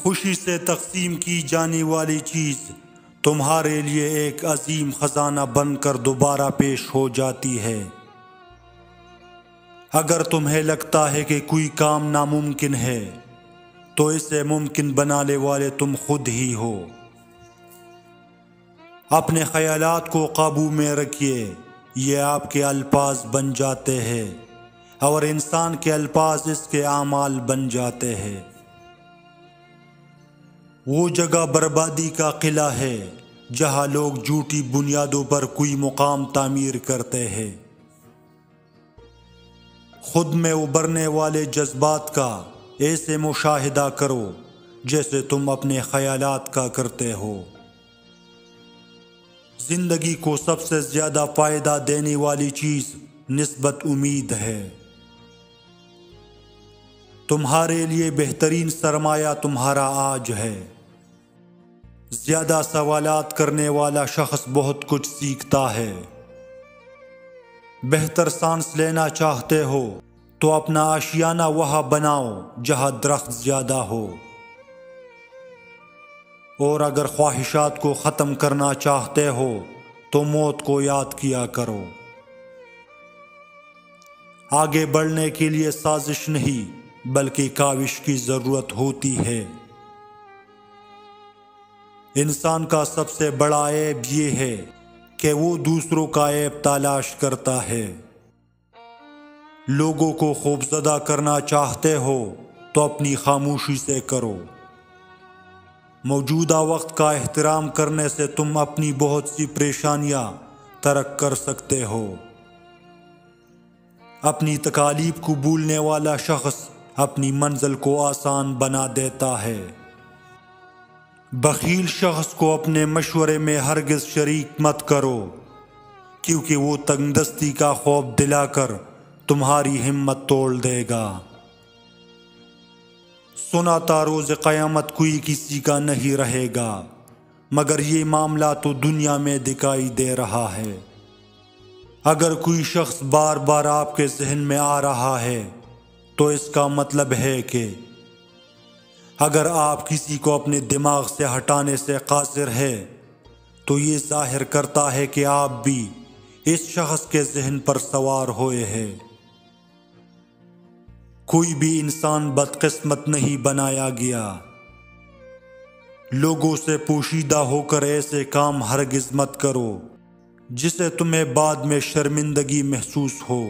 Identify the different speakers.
Speaker 1: خوشی سے تقسیم کی جانے والی چیز تمہارے لیے ایک عظیم خزانہ بن کر دوبارہ پیش ہو جاتی ہے۔ اگر تمہیں لگتا ہے کہ کوئی کام ناممکن ہے تو اسے ممکن بنانے والے تم خود ہی ہو۔ اپنے خیالات کو قابو میں رکھیے، یہ آپ کے الفاظ بن جاتے ہیں اور انسان کے الفاظ اس کے اعمال بن جاتے ہیں۔ وہ جگہ بربادی کا قلعہ ہے جہاں لوگ جھوٹی بنیادوں پر کوئی مقام تعمیر کرتے ہیں۔ خود میں ابھرنے والے جذبات کا ایسے مشاہدہ کرو جیسے تم اپنے خیالات کا کرتے ہو۔ زندگی کو سب سے زیادہ فائدہ دینے والی چیز نسبت امید ہے۔ تمہارے لیے بہترین سرمایہ تمہارا آج ہے۔ زیادہ سوالات کرنے والا شخص بہت کچھ سیکھتا ہے۔ بہتر سانس لینا چاہتے ہو تو اپنا آشیانہ وہاں بناؤ جہاں درخت زیادہ ہو، اور اگر خواہشات کو ختم کرنا چاہتے ہو تو موت کو یاد کیا کرو۔ آگے بڑھنے کے لیے سازش نہیں بلکہ کاوش کی ضرورت ہوتی ہے۔ انسان کا سب سے بڑا عیب یہ ہے کہ وہ دوسروں کا عیب تلاش کرتا ہے۔ لوگوں کو خوفزدہ کرنا چاہتے ہو تو اپنی خاموشی سے کرو۔ موجودہ وقت کا احترام کرنے سے تم اپنی بہت سی پریشانیاں ترک کر سکتے ہو۔ اپنی تکالیف کو بھولنے والا شخص اپنی منزل کو آسان بنا دیتا ہے۔ بخیل شخص کو اپنے مشورے میں ہرگز شریک مت کرو، کیونکہ وہ تنگ دستی کا خوف دلا کر تمہاری ہمت توڑ دے گا۔ سنا تھا روز قیامت کوئی کسی کا نہیں رہے گا، مگر یہ معاملہ تو دنیا میں دکھائی دے رہا ہے۔ اگر کوئی شخص بار بار آپ کے ذہن میں آ رہا ہے تو اس کا مطلب ہے کہ اگر آپ کسی کو اپنے دماغ سے ہٹانے سے قاصر ہے تو یہ ظاہر کرتا ہے کہ آپ بھی اس شخص کے ذہن پر سوار ہوئے ہیں۔ کوئی بھی انسان بدقسمت نہیں بنایا گیا۔ لوگوں سے پوشیدہ ہو کر ایسے کام ہرگز مت کرو جسے تمہیں بعد میں شرمندگی محسوس ہو۔